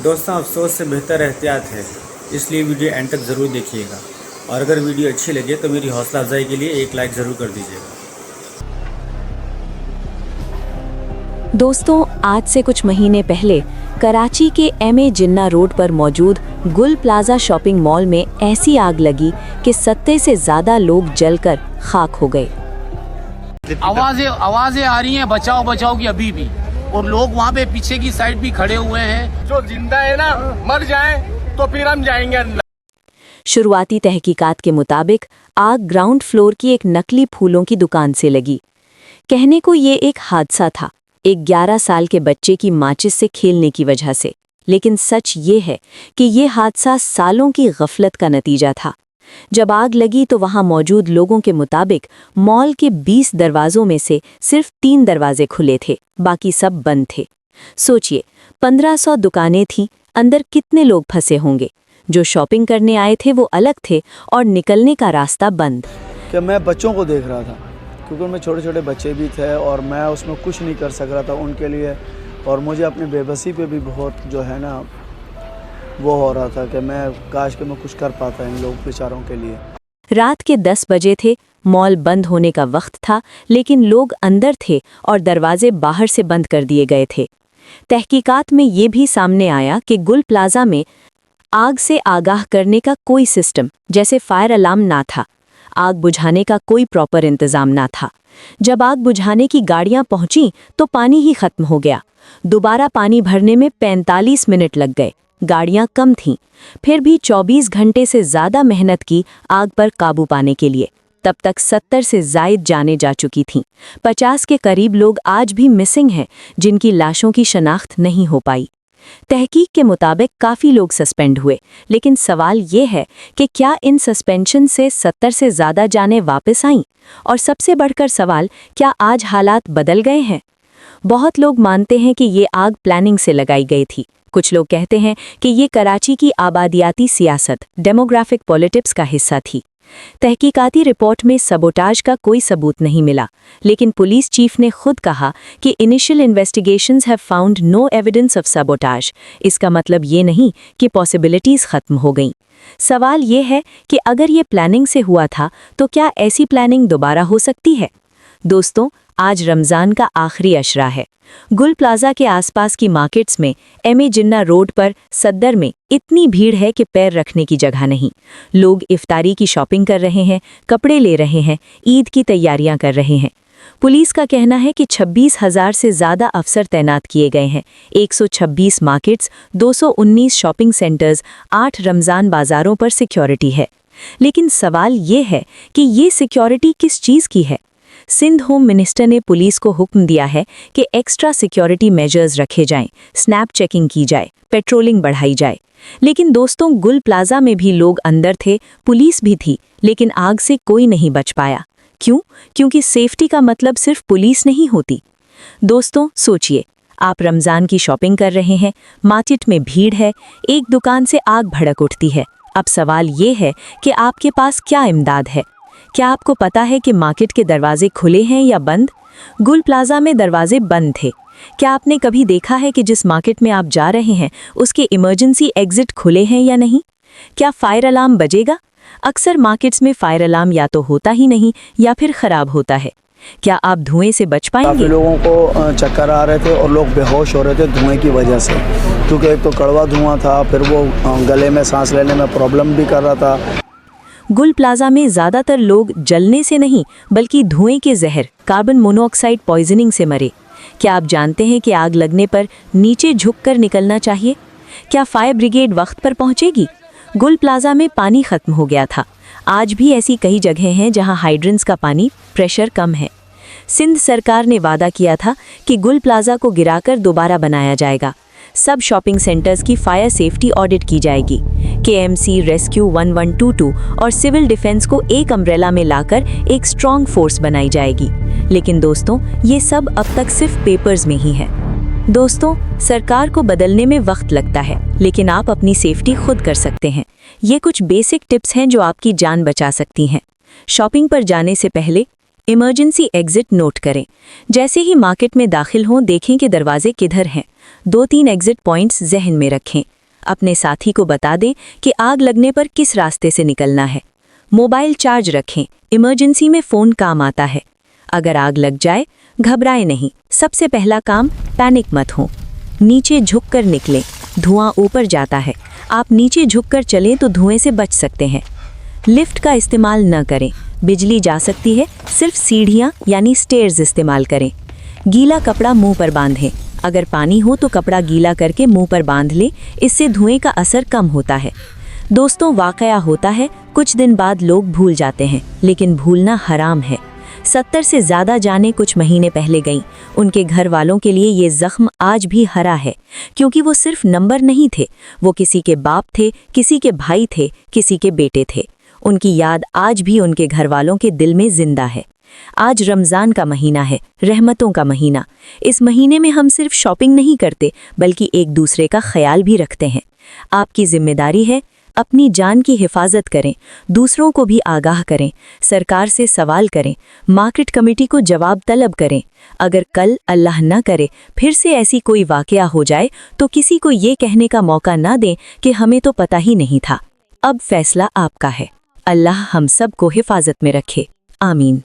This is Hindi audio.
दोस्तों, अफसोस से बेहतर एहतियात है, इसलिए वीडियो एंड तक ज़रूर देखिएगा। और अगर वीडियो अच्छी लगे तो मेरी हौसला अफजाई के लिए एक लाइक ज़रूर कर दीजिएगा। दोस्तों, आज से कुछ महीने पहले कराची के एमए जिन्ना रोड पर मौजूद गुल प्लाजा शॉपिंग मॉल में ऐसी आग लगी कि 70 से ज़्यादा लोग जलकर खाक हो गए। आवाजें आ रही हैं बचाओ बचाओ की अभी भी, और लोग वहाँ पे पीछे की साइड भी खड़े हुए हैं। जो जिंदा है ना मर जाए तो फिर हम जाएंगे। शुरुआती तहकीकात के मुताबिक आग ग्राउंड फ्लोर की एक नकली फूलों की दुकान से लगी। कहने को ये एक हादसा था, एक 11 साल के बच्चे की माचिस से खेलने की वजह से, लेकिन सच ये है कि ये हादसा सालों की गफलत का नतीजा था। जब आग लगी तो वहां मौजूद लोगों के मुताबिक मॉल के 20 दरवाजों में से सिर्फ 3 दरवाजे खुले थे, बाकी सब बंद थे। सोचिए, 1500 दुकानें थीं, अंदर कितने लोग फंसे होंगे। जो शॉपिंग करने आए थे वो अलग थे और निकलने का रास्ता बंद। कि मैं बच्चों को देख रहा था, क्योंकि उनमें छोटे छोटे बच्चे भी थे और मैं उसमें कुछ नहीं कर सक रहा था उनके लिए, और मुझे अपनी बेबसी पे भी बहुत जो है ना वो हो रहा था कि मैं काश कि मैं कुछ कर पाता इन लोग बेचारों के लिए। रात के 10 बजे थे, मॉल बंद होने का वक्त था, लेकिन लोग अंदर थे और दरवाजे बाहर से बंद कर दिए गए थे। तहकीकात में ये भी सामने आया कि गुल प्लाजा में आग से आगाह करने का कोई सिस्टम, जैसे फायर अलार्म ना था। आग बुझाने का कोई प्रॉपर इंतजाम ना था। जब आग बुझाने की गाड़ियां पहुंची तो पानी ही खत्म हो गया। दोबारा पानी भरने में 45 मिनट लग गए। गाड़ियां कम थीं, फिर भी 24 घंटे से ज़्यादा मेहनत की आग पर काबू पाने के लिए। तब तक 70 से ज़ायद जानें जा चुकी थीं। 50 के करीब लोग आज भी मिसिंग हैं, जिनकी लाशों की शनाख्त नहीं हो पाई। तहकीक के मुताबिक काफ़ी लोग सस्पेंड हुए, लेकिन सवाल ये है कि क्या इन सस्पेंशन से 70 से ज़्यादा जानें वापस आईं? और सबसे बढ़कर सवाल, क्या आज हालात बदल गए हैं? बहुत लोग मानते हैं कि ये आग प्लानिंग से लगाई गई थी। कुछ लोग कहते हैं कि ये कराची की आबादियाती सियासत, डेमोग्राफिक पॉलिटिक्स का हिस्सा थी। तहकीकाती रिपोर्ट में सबोटाज का कोई सबूत नहीं मिला, लेकिन पुलिस चीफ ने खुद कहा कि initial investigations have found no evidence of sabotage. इसका मतलब ये नहीं कि पॉसिबिलिटीज खत्म हो गईं। सवाल ये है कि अगर ये प्लानिंग से हुआ था तो क्या ऐसी प्लानिंग दोबारा हो सकती है? दोस्तों, आज रमज़ान का आखिरी अशरा है। गुल प्लाजा के आसपास की मार्केट्स में, एमए जिन्ना रोड पर सद्दर में इतनी भीड़ है कि पैर रखने की जगह नहीं। लोग इफ्तारी की शॉपिंग कर रहे हैं, कपड़े ले रहे हैं, ईद की तैयारियां कर रहे हैं। पुलिस का कहना है कि 26,000 से ज़्यादा अफसर तैनात किए गए हैं। 126 मार्केट्स, 219 शॉपिंग सेंटर्स, 8 रमज़ान बाज़ारों पर सिक्योरिटी है। लेकिन सवाल ये है कि ये सिक्योरिटी किस चीज़ की है? सिंध होम मिनिस्टर ने पुलिस को हुक्म दिया है कि एक्स्ट्रा सिक्योरिटी मेजर्स रखे जाएं, स्नैप चेकिंग की जाए, पेट्रोलिंग बढ़ाई जाए। लेकिन दोस्तों, गुल प्लाजा में भी लोग अंदर थे, पुलिस भी थी, लेकिन आग से कोई नहीं बच पाया। क्यों? क्योंकि सेफ्टी का मतलब सिर्फ पुलिस नहीं होती। दोस्तों, सोचिए, आप रमज़ान की शॉपिंग कर रहे हैं, मार्केट में भीड़ है, एक दुकान से आग भड़क उठती है। अब सवाल ये है कि आपके पास क्या इमदाद है? क्या आपको पता है कि मार्केट के दरवाजे खुले हैं या बंद? गुल प्लाजा में दरवाजे बंद थे। क्या आपने कभी देखा है कि जिस मार्केट में आप जा रहे हैं उसके इमरजेंसी एग्जिट खुले हैं या नहीं? क्या फायर अलार्म बजेगा? अक्सर मार्केट्स में फायर अलार्म या तो होता ही नहीं या फिर ख़राब होता है। क्या आप धुएं से बच पाएंगे? काफ़ी लोगों को चक्कर आ रहे थे और लोग बेहोश हो रहे थे धुएं की वजह से, क्योंकि एक तो कड़वा धुआं था, फिर वो गले में सांस लेने में प्रॉब्लम भी कर रहा था। गुल प्लाजा में ज़्यादातर लोग जलने से नहीं, बल्कि धुएं के जहर, कार्बन मोनोऑक्साइड पॉइजनिंग से मरे। क्या आप जानते हैं कि आग लगने पर नीचे झुककर निकलना चाहिए? क्या फायर ब्रिगेड वक्त पर पहुंचेगी? गुल प्लाजा में पानी खत्म हो गया था। आज भी ऐसी कई जगह हैं जहां हाइड्रेंट्स का पानी प्रेशर कम है। सिंध सरकार ने वादा किया था कि गुल प्लाजा को गिराकर दोबारा बनाया जाएगा। सब शॉपिंग सेंटर्स की फायर सेफ्टी ऑडिट की जाएगी। केएमसी, रेस्क्यू 1122 और सिविल डिफेंस को एक अम्ब्रेला में लाकर एक स्ट्रॉन्ग फोर्स बनाई जाएगी। लेकिन दोस्तों, ये सब अब तक सिर्फ पेपर्स में ही है। दोस्तों, सरकार को बदलने में वक्त लगता है, लेकिन आप अपनी सेफ्टी खुद कर सकते हैं। ये कुछ बेसिक टिप्स हैं जो आपकी जान बचा सकती हैं। शॉपिंग पर जाने से पहले इमरजेंसी एग्जिट नोट करें। जैसे ही मार्केट में दाखिल हों, देखें कि दरवाजे किधर हैं। 2-3 एग्जिट पॉइंट्स जहन में रखें। अपने साथी को बता दें कि आग लगने पर किस रास्ते से निकलना है। मोबाइल चार्ज रखें, इमरजेंसी में फ़ोन काम आता है। अगर आग लग जाए, घबराएं नहीं। सबसे पहला काम, पैनिक मत हो। नीचे झुककर निकलें, धुआं ऊपर जाता है। आप नीचे झुककर चलें तो धुएं से बच सकते हैं। लिफ्ट का इस्तेमाल न करें, बिजली जा सकती है। सिर्फ सीढ़ियाँ यानी स्टेयर्स इस्तेमाल करें। गीला कपड़ा मुंह पर बांधें। अगर पानी हो तो कपड़ा गीला करके मुंह पर बांध लें, इससे धुएं का असर कम होता है। दोस्तों, वाकया होता है, कुछ दिन बाद लोग भूल जाते हैं, लेकिन भूलना हराम है। 70 से ज़्यादा जानें कुछ महीने पहले गईं। उनके घर वालों के लिए ये ज़ख्म आज भी हरा है, क्योंकि वो सिर्फ नंबर नहीं थे, वो किसी के बाप थे, किसी के भाई थे, किसी के बेटे थे। उनकी याद आज भी उनके घर वालों के दिल में जिंदा है। आज रमज़ान का महीना है, रहमतों का महीना। इस महीने में हम सिर्फ शॉपिंग नहीं करते, बल्कि एक दूसरे का ख्याल भी रखते हैं। आपकी जिम्मेदारी है, अपनी जान की हिफाजत करें, दूसरों को भी आगाह करें, सरकार से सवाल करें, मार्केट कमेटी को जवाब तलब करें। अगर कल अल्लाह न करे फिर से ऐसी कोई वाकया हो जाए तो किसी को ये कहने का मौका ना दें कि हमें तो पता ही नहीं था। अब फैसला आपका है। अल्लाह हम सब को हिफाजत में रखे। आमीन।